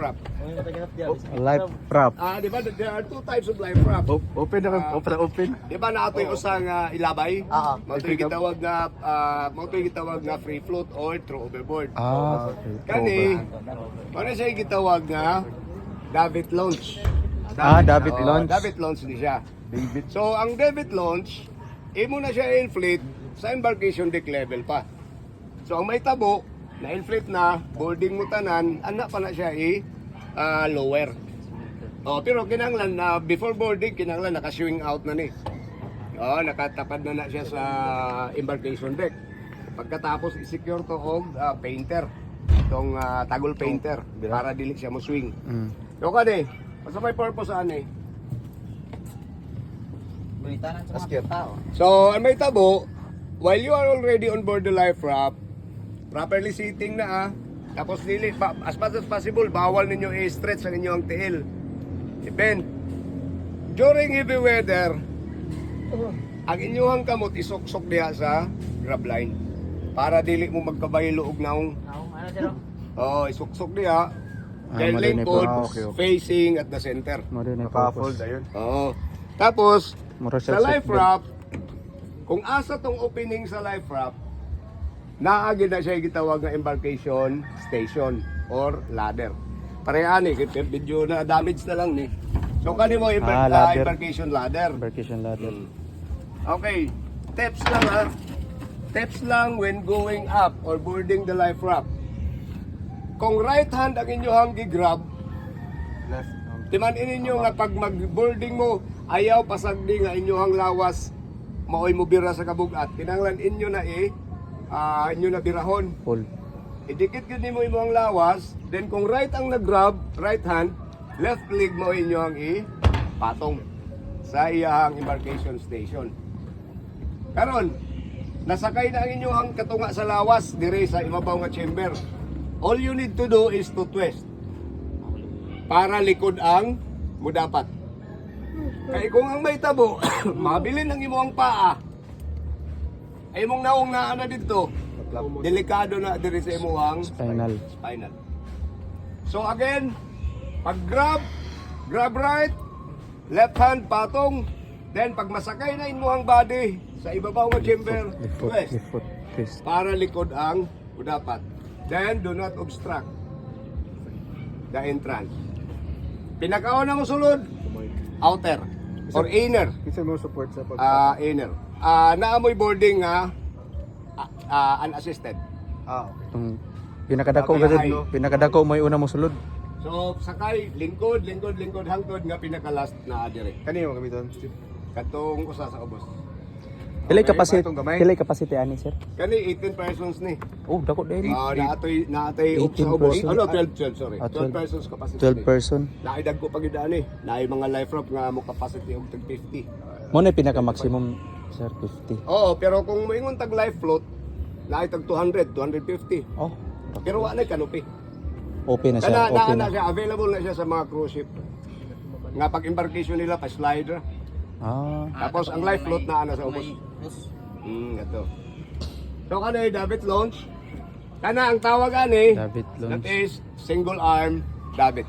Wrap. Life prop. Di ba, there are two types of life wrap. Open na open. Di ba na ito'y usang ilabay? Oo. Mato'y gitawag nga free float or throw overboard. Okay. Kani, ano siya gitawag nga David launch. David launch. David launch ni siya. So, ang David launch, imo na siya inflate sa embarkation deck level pa. So, ang may tabo, na-inflate na, boarding mo tanan, anak pa na siya lower. Pero kinanglan na before boarding, kinanglan naka-swing out na ni. Nakatapad na siya sa embarkation deck. Pagkatapos i-secure to og painter. Itong tagol painter para dili siya mo swing. So kani, sa may purpose ani. So, ang may tabo, while you are already on board the life raft, properly sitting na tapos dili as much as possible bawal ninyo i-stretch ang inyong tail. Depend. During heavy weather, ang inyong kamot isok-sok diha sa grab line para dili mo magkabaylo og naong. Isok-sok diha. Then lingkod facing at the center. Naka-fold ayun. Tapos Sa sa life raft, kung asa tong opening sa life raft, naagi na siya gitawag nga embarkation station or ladder. Pareha ni, video na damage na lang ni. So kani mo ladder. embarkation ladder. Embarkation ladder. Okay, tips lang Tips lang when going up or boarding the life raft. Kung right hand ang inyong gi-grab, timanin ninyo nga pag mag-boarding mo, ayaw pasagdi nga inyong lawas maoy mo bira sa kabugat. Kinanglan inyo na inyo na birahon. Pull. Idikit gid nimo imong lawas, then kung right ang nag-grab, right hand, left leg mo inyo ang patong sa iyang embarkation station. Karon, nasakay na ang inyong katunga sa lawas dire sa imabaw nga chamber. All you need to do is to twist para likod ang mudapat. Kaya kung ang may tabo, mabilin ang imong paa, ay imong naong na dito, delikado na diri sa imong Spinal. So again, pag grab right, left hand patong, then pag masakay na imong body sa ibabaw nga chamber, twist Left foot. Twist. para likod ang mudapat. Then do not obstruct the entrance. Pinakauna mo sulod, outer or inner. Kinsa mo support sa Inner. Naamoy boarding nga unassisted. Itong pinakadako Okay, gud pinakadako mo una mo sulod. So sakay lingkod hangtod nga pinaka-last na dire. Kanino gamiton? Katong usa sa ubos. Pilay Okay, capacity, batong gamay. pilay capacity ani sir. Kani 18 persons ni. Oh, dako dai. Naatay ug 18 sa ubos. persons. 12 sorry. 12 persons capacity. 12 person. Naidag ko pag ani. Naay mga life raft nga mo capacity og tag 50. Mo na pinaka maximum sir 50. Oo, pero kung moingon tag life float, naay tag 200, 250. Oh, Pero wala kanupi. open na siya, Kana open na na. siya, available na siya sa mga cruise ship. Nga pag embarkation nila pa slider. Tapos ang life float na sa ubos. Gato. So kanay David launch. Kana ang tawag ani. David That launch. is single arm David.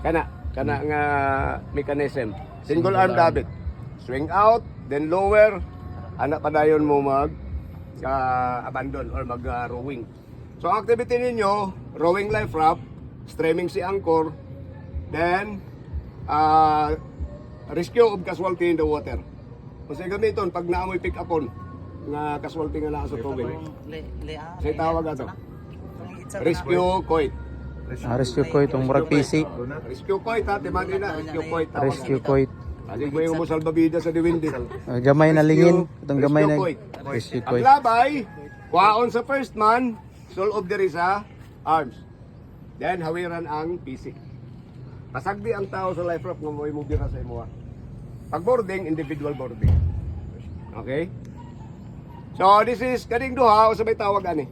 Kana nga mechanism. Single arm David. Swing out, then lower. Anak pa dayon mo mag abandon or mag rowing. So ang activity ninyo, rowing life raft, streaming si anchor, then rescue of casualty in the water. Kasi gamiton pag naamoy pick upon nga casualty nga naa sa tubig. Say tawag ato. Rescue coit. Rescue ko itong murag PC. Rescue coit ha, timandi na rescue coit. Rescue coit. Aling mo salbabida sa diwindi. Gamay na lingin, itong gamay na Rescue coit. rescue Ang coit. labay, kuhaon sa first man, sul of diri sa arms. Then hawiran ang PC. Pasagdi ang tao sa life raft nga mo'y mubira sa imo. Pag boarding, individual boarding. Okay? So this is kading duha o sabay tawag ani.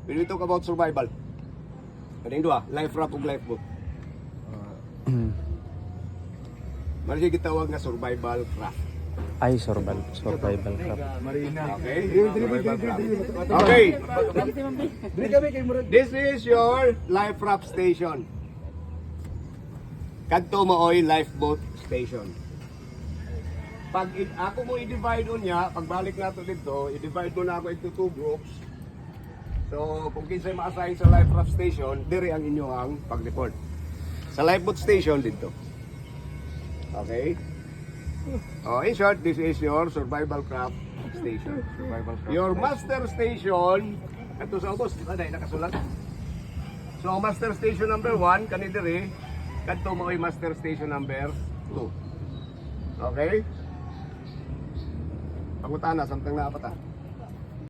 We talk about survival. Kading duha, life raft ug life boat. Mali gitawag nga survival craft. Ay, survival craft. Okay? Okay. This is your life raft station. Kadto maoy lifeboat station. Pag ako mo i-divide on niya, pagbalik nato dito, i-divide mo na ako into 2 groups. So, kung kinsay ma-assign sa life raft station, dire ang inyong pag-report. Sa lifeboat station dito. Okay? Oh, in short, this is your survival craft station. Your master station, ito sa ubos, ano nakasulat? So, master station number 1, kanidiri, kanto mo ay master station number 2. Okay? Pangutana, samtang na apa ta?